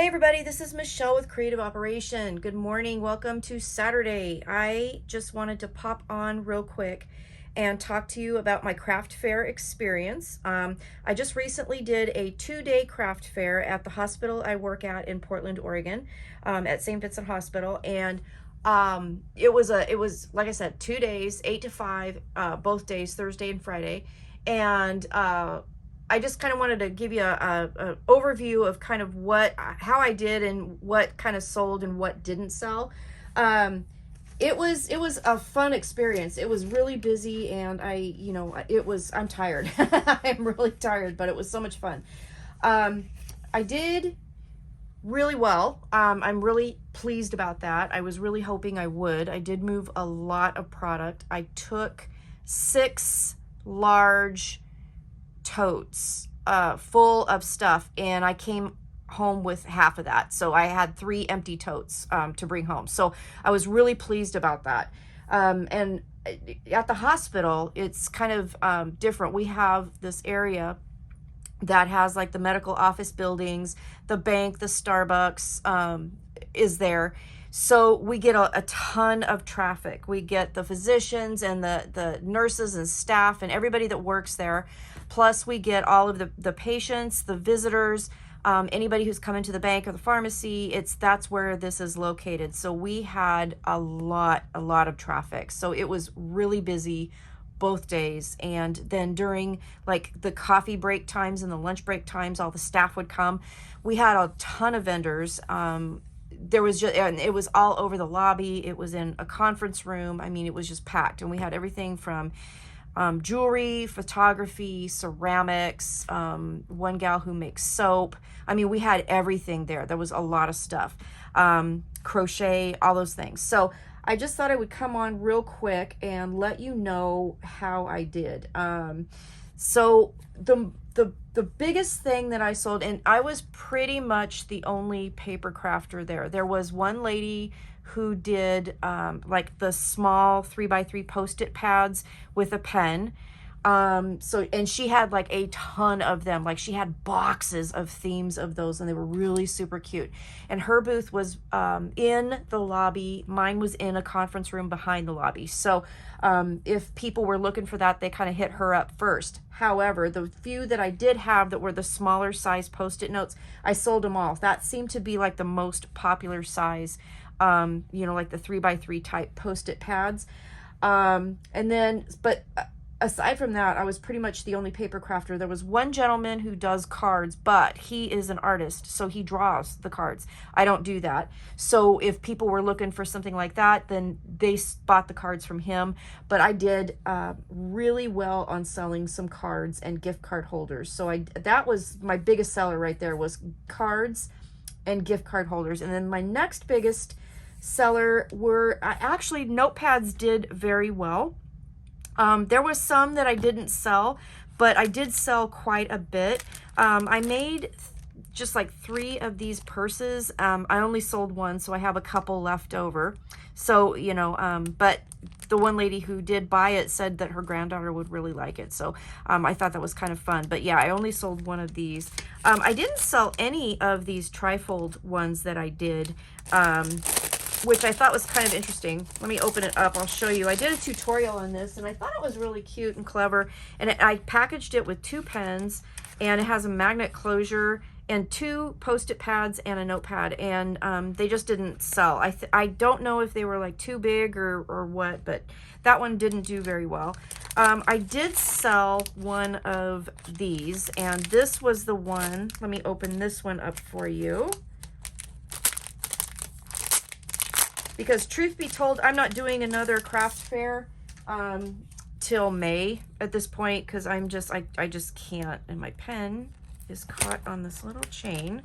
Hey everybody, this is Michelle with Creative Operation. Good morning, welcome to Saturday. I just wanted to pop on real quick and talk to you about my craft fair experience. I just recently did a 2-day craft fair at the hospital I work at in Portland, Oregon, at St. Vincent Hospital, and it was like I said, 2 days, 8 to 5, both days, Thursday and Friday, and I just kind of wanted to give you a overview of kind of how I did and what kind of sold and what didn't sell. It was a fun experience. It was really busy, and I'm tired. I'm really tired, but it was so much fun. I did really well. I'm really pleased about that. I was really hoping I would. I did move a lot of product. I took 6 large totes full of stuff, and I came home with half of that, so I had 3 empty totes to bring home. So I was really pleased about that. And at the hospital, it's kind of different. We have this area that has like the medical office buildings, the bank, the Starbucks is there. So we get a ton of traffic. We get the physicians and the nurses and staff and everybody that works there. Plus we get all of the patients, the visitors, anybody who's come into the bank or the pharmacy. That's where this is located. So we had a lot of traffic. So it was really busy both days. And then during like the coffee break times and the lunch break times, all the staff would come. We had a ton of vendors. And it was all over the lobby. It was in a conference room. I mean, it was just packed, and we had everything from jewelry, photography, ceramics, one gal who makes soap. I mean, we had everything there. There was a lot of stuff, crochet, all those things. So I just thought I would come on real quick and let you know how I did. So the biggest thing that I sold, and I was pretty much the only paper crafter there. There was one lady who did like the small 3x3 Post-it pads with a pen. And she had like a ton of them. Like she had boxes of themes of those, and they were really super cute. And her booth was in the lobby. Mine was in a conference room behind the lobby. So if people were looking for that, they kind of hit her up first. However, the few that I did have that were the smaller size Post-it notes, I sold them all. That seemed to be like the most popular size, like the 3x3 type Post-it pads. But aside from that, I was pretty much the only paper crafter. There was one gentleman who does cards, but he is an artist, so he draws the cards. I don't do that. So if people were looking for something like that, then they bought the cards from him. But I did really well on selling some cards and gift card holders. So that was my biggest seller right there, was cards and gift card holders. And then my next biggest seller were actually notepads. Did very well. There was some that I didn't sell, but I did sell quite a bit. I made just like 3 of these purses. I only sold 1, so I have a couple left over. So, but the one lady who did buy it said that her granddaughter would really like it. So I thought that was kind of fun. But yeah, I only sold 1 of these. I didn't sell any of these trifold ones that I did, which I thought was kind of interesting. Let me open it up. I'll show you. I did a tutorial on this, and I thought it was really cute and clever. And I packaged it with 2 pens, and it has a magnet closure and 2 Post-it pads and a notepad, and they just didn't sell. I don't know if they were like too big or what, but that one didn't do very well. I did sell one of these, and this was the one. Let me open this one up for you. Because truth be told, I'm not doing another craft fair till May at this point, because I just can't. And my pen is caught on this little chain.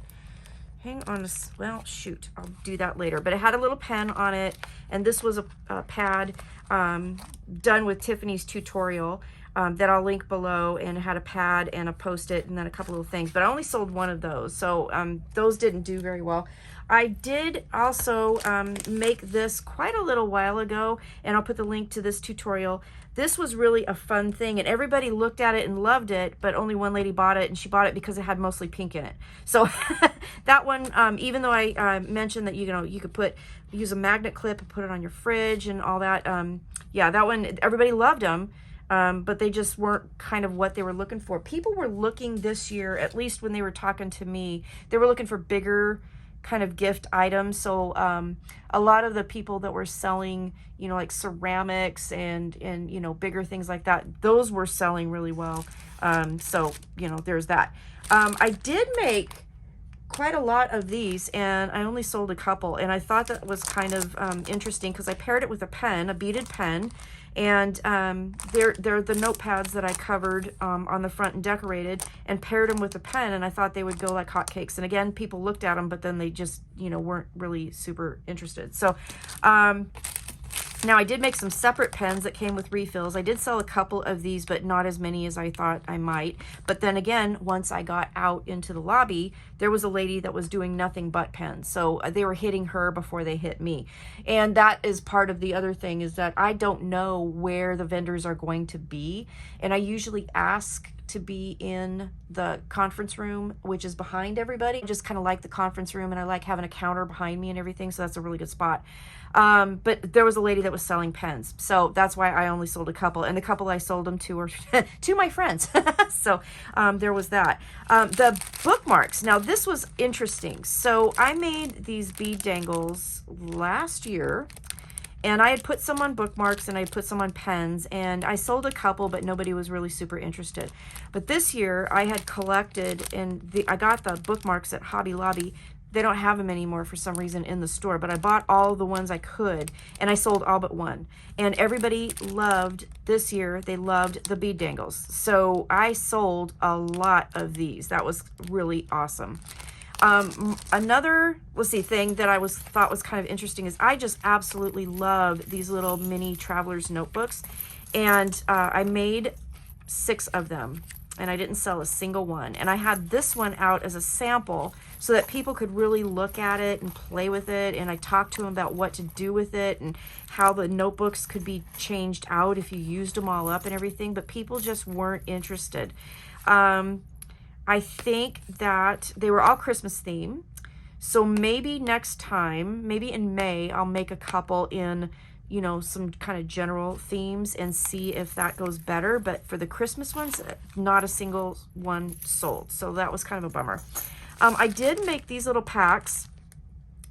Hang on this. Well, shoot, I'll do that later. But it had a little pen on it, and this was a pad done with Tiffany's tutorial. that I'll link below, and it had a pad and a post-it and then a couple little things, but I only sold one of those, so those didn't do very well. I did also make this quite a little while ago, and I'll put the link to this tutorial. This was really a fun thing, and everybody looked at it and loved it, but only one lady bought it, and she bought it because it had mostly pink in it. So that one, even though I mentioned that you could use a magnet clip and put it on your fridge and all that, yeah, that one, everybody loved them. But they just weren't kind of what they were looking for. People were looking this year, at least when they were talking to me, they were looking for bigger kind of gift items. So a lot of the people that were selling, like ceramics and bigger things like that, those were selling really well. So there's that. I did make quite a lot of these, and I only sold a couple, and I thought that was kind of interesting because I paired it with a pen, a beaded pen. And they're the notepads that I covered on the front and decorated, and paired them with a pen, and I thought they would go like hotcakes. And again, people looked at them, but then they just, weren't really super interested. So now I did make some separate pens that came with refills. I did sell a couple of these, but not as many as I thought I might. But then again, once I got out into the lobby, there was a lady that was doing nothing but pens. So they were hitting her before they hit me. And that is part of the other thing, is that I don't know where the vendors are going to be. And I usually ask to be in the conference room, which is behind everybody. I just kind of like the conference room, and I like having a counter behind me and everything, so that's a really good spot. But there was a lady that was selling pens, so that's why I only sold a couple, and the couple I sold them to were to my friends. So there was that. The bookmarks, now this was interesting. So I made these bead dangles last year, and I had put some on bookmarks and I put some on pens, and I sold a couple, but nobody was really super interested. But this year I had collected, and I got the bookmarks at Hobby Lobby. They don't have them anymore for some reason in the store, but I bought all the ones I could, and I sold all but one. And everybody loved, this year, they loved the bead dangles. So I sold a lot of these. That was really awesome. Another, thing that I thought was kind of interesting is I just absolutely love these little mini traveler's notebooks, and I made 6 of them, and I didn't sell a single one. And I had this one out as a sample so that people could really look at it and play with it, and I talked to them about what to do with it and how the notebooks could be changed out if you used them all up and everything, but people just weren't interested. I think that they were all Christmas theme. So maybe next time, maybe in May, I'll make a couple in, some kind of general themes and see if that goes better. But for the Christmas ones, not a single one sold. So that was kind of a bummer. I did make these little packs.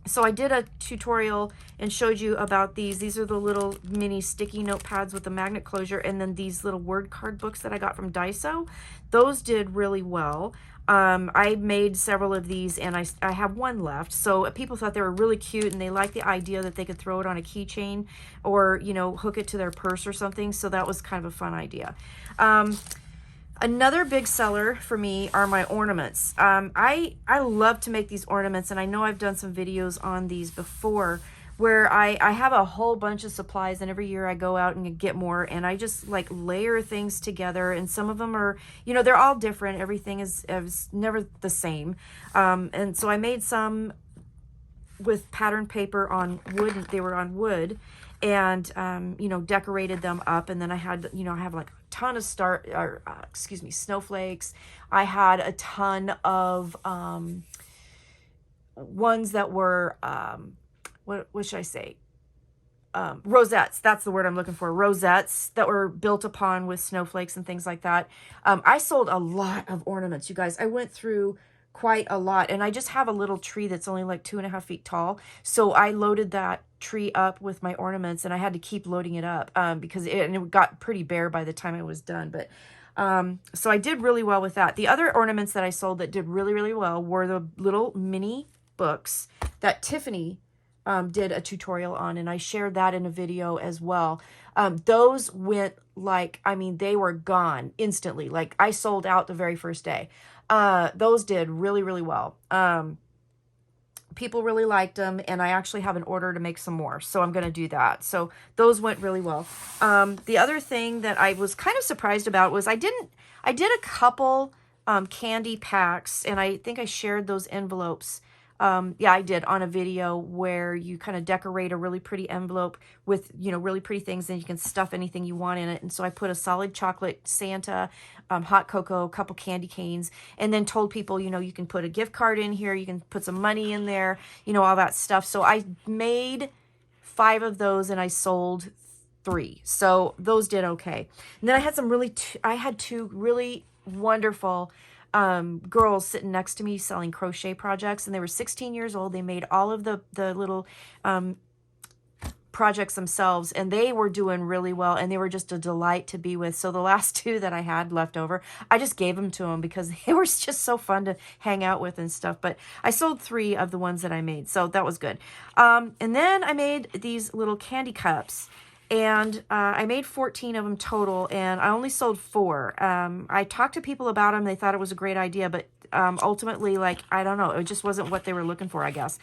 So I did a tutorial and showed you about these. These are the little mini sticky notepads with the magnet closure, and then these little word card books that I got from Daiso. Those did really well. I made several of these, and I have one left. So people thought they were really cute, and they liked the idea that they could throw it on a keychain or, hook it to their purse or something. So that was kind of a fun idea. Another big seller for me are my ornaments. I love to make these ornaments, and I know I've done some videos on these before where I have a whole bunch of supplies, and every year I go out and get more, and I just like layer things together, and some of them are, they're all different. Everything is never the same. And so I made some with pattern paper on wood. They were on wood, and decorated them up, and then I had, I have like a ton of snowflakes. I had a ton of ones that were what should I say, rosettes. That's the word I'm looking for. Rosettes that were built upon with snowflakes and things like that. I sold a lot of ornaments, you guys. I went through quite a lot, and I just have a little tree that's only like 2.5 feet tall. So I loaded that tree up with my ornaments, and I had to keep loading it up because it got pretty bare by the time I was done. But so I did really well with that. The other ornaments that I sold that did really, really well were the little mini books that Tiffany did a tutorial on, and I shared that in a video as well. Those went like, they were gone instantly. Like I sold out the very first day. Those did really, really well. people really liked them, and I actually have an order to make some more, so I'm going to do that. So those went really well. The other thing that I was kind of surprised about was I did a couple candy packs, and I think I shared those envelopes. Yeah, I did, on a video where you kind of decorate a really pretty envelope with, you know, really pretty things, and you can stuff anything you want in it. And so I put a solid chocolate Santa, hot cocoa, a couple candy canes, and then told people, you know, you can put a gift card in here, you can put some money in there, you know, all that stuff. So I made 5 of those, and I sold 3. So those did okay. And then I had I had 2 really wonderful girls sitting next to me selling crochet projects, and they were 16 years old. They made all of the little projects themselves, and they were doing really well, and they were just a delight to be with. So the last 2 that I had left over, I just gave them to them because they were just so fun to hang out with and stuff. But I sold 3 of the ones that I made, so that was good. And then I made these little candy cups, and I made 14 of them total, and I only sold 4. I talked to people about them. They thought it was a great idea, but ultimately, like, I don't know, it just wasn't what they were looking for, I guess.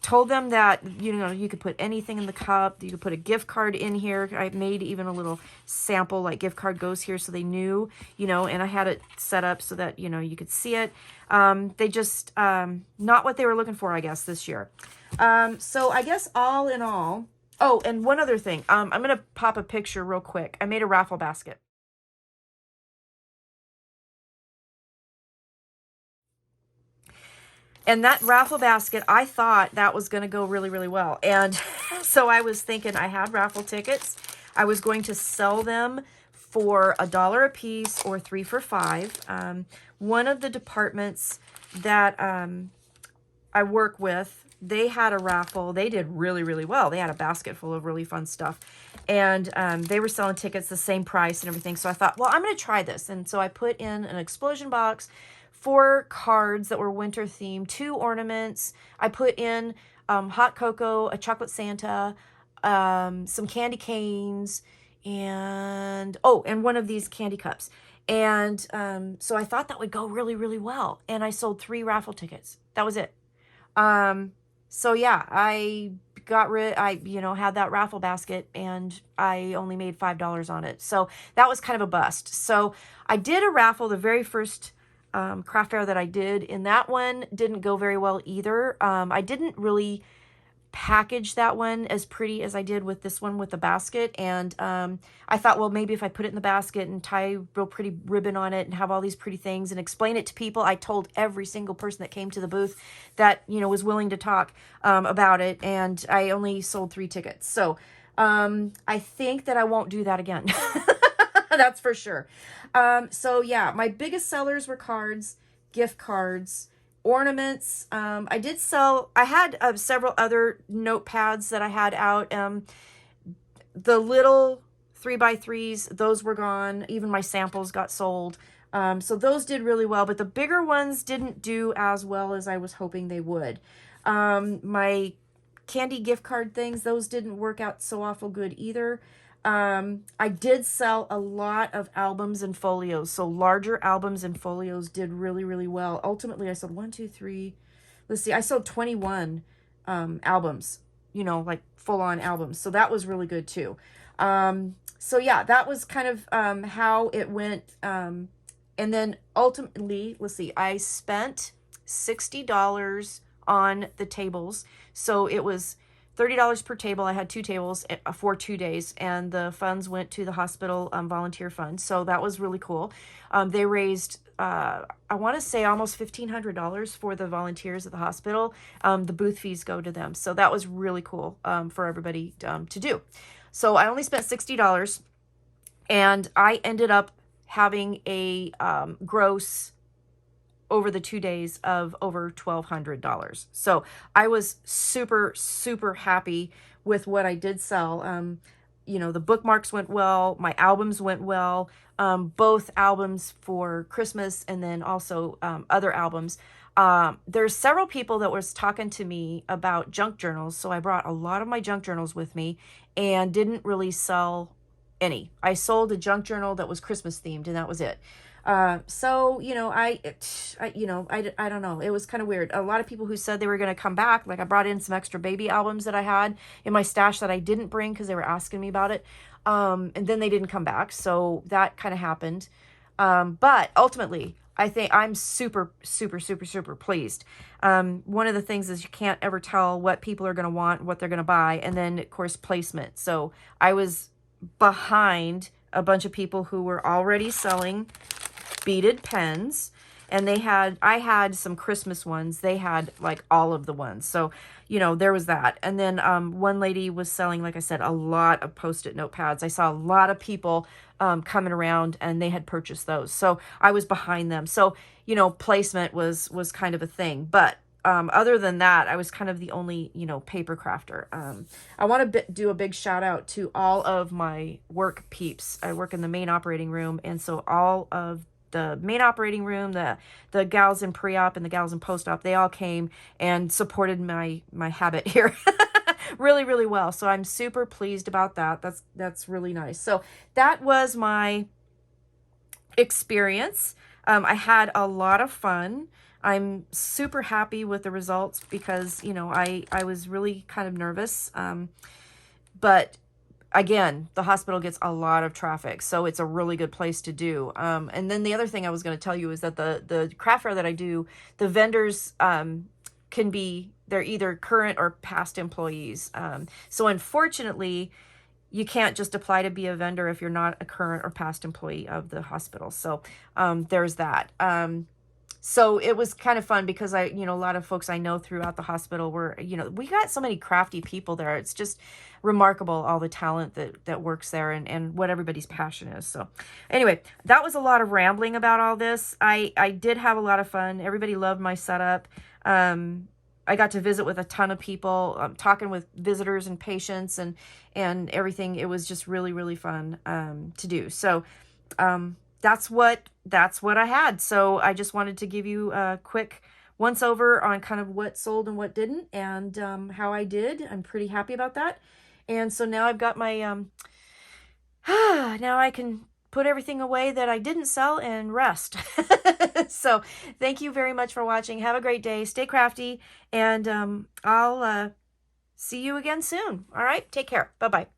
Told them that, you know, you could put anything in the cup. You could put a gift card in here. I made even a little sample, like, gift card goes here, so they knew, you know, and I had it set up so that, you know, you could see it. They just, not what they were looking for, I guess, this year. So I guess all in all, oh, and one other thing. I'm going to pop a picture real quick. I made a raffle basket. And that raffle basket, I thought that was going to go really, really well. And so I was thinking, I had raffle tickets. I was going to sell them for $1 a piece or 3 for $5. One of the departments that I work with, they had a raffle. They did really, really well. They had a basket full of really fun stuff. And they were selling tickets the same price and everything. So I thought, well, I'm going to try this. And so I put in an explosion box, 4 cards that were winter themed, 2 ornaments. I put in hot cocoa, a chocolate Santa, some candy canes, and, oh, and one of these candy cups. And so I thought that would go really, really well. And I sold 3 raffle tickets. That was it. So yeah, I you know, had that raffle basket, and I only made $5 on it. So that was kind of a bust. So I did a raffle, the very first craft fair that I did, and that one didn't go very well either. I didn't really package that one as pretty as I did with this one with the basket. And I thought, well, maybe if I put it in the basket and tie a real pretty ribbon on it and have all these pretty things and explain it to people. I told every single person that came to the booth that, you know, was willing to talk about it. And I only sold 3 tickets. So I think that I won't do that again. That's for sure. So yeah, my biggest sellers were cards, gift cards, ornaments. I had several other notepads that I had out. The little 3x3s, those were gone. Even my samples got sold. So those did really well, but the bigger ones didn't do as well as I was hoping they would. My candy gift card things, those didn't work out so awful good either. I did sell a lot of albums and folios. So larger albums and folios did really, really well. Ultimately, I sold 1, 2, 3. Let's see, I sold 21 albums, you know, like full-on albums. So that was really good too. So yeah, that was kind of how it went. And then ultimately, let's see, I spent $60 on the tables. So it was $30 per table. I had 2 tables for 2 days, and the funds went to the hospital volunteer fund. So that was really cool. They raised, I want to say, almost $1,500 for the volunteers at the hospital. The booth fees go to them. So that was really cool for everybody to do. So I only spent $60, and I ended up having a gross over the 2 days of over $1,200. So I was super, super happy with what I did sell. You know, the bookmarks went well. My albums went well. Both albums for Christmas, and then also other albums. There's several people that was talking to me about junk journals. So I brought a lot of my junk journals with me and didn't really sell any. I sold a junk journal that was Christmas themed, and that was it. So, you know, I don't know. It was kind of weird. A lot of people who said they were going to come back, like I brought in some extra baby albums that I had in my stash that I didn't bring because they were asking me about it. And then they didn't come back. So that kind of happened. But ultimately, I think I'm super, super, super, super pleased. One of the things is you can't ever tell what people are going to want, what they're going to buy. And then, of course, placement. So I was behind a bunch of people who were already selling beaded pens, and I had some Christmas ones. They had like all of the ones. So, you know, there was that. And then one lady was selling, like I said, a lot of Post-it notepads. I saw a lot of people coming around and they had purchased those. So I was behind them. So, you know, placement was kind of a thing. But other than that, I was kind of the only, you know, paper crafter. I want to do a big shout out to all of my work peeps. I work in the main operating room. And so all of the main operating room, the gals in pre-op and the gals in post-op, they all came and supported my habit here really, really well. So I'm super pleased about that. That's really nice. So that was my experience. I had a lot of fun. I'm super happy with the results because, you know, I was really kind of nervous. But again, the hospital gets a lot of traffic, so it's a really good place to do. And then the other thing I was going to tell you is that the craft fair that I do, the vendors they're either current or past employees. So unfortunately, you can't just apply to be a vendor if you're not a current or past employee of the hospital. So there's that. So it was kind of fun because a lot of folks I know throughout the hospital were, we got so many crafty people there. It's just remarkable, all the talent that works there and what everybody's passion is. So anyway, that was a lot of rambling about all this. I did have a lot of fun. Everybody loved my setup. I got to visit with a ton of people, talking with visitors and patients and everything. It was just really, really fun to do. So that's what I had. So I just wanted to give you a quick once over on kind of what sold and what didn't, and how I did. I'm pretty happy about that. And so now I've got my now I can put everything away that I didn't sell and rest. So thank you very much for watching. Have a great day. Stay crafty, and I'll see you again soon. All right, take care. Bye-bye.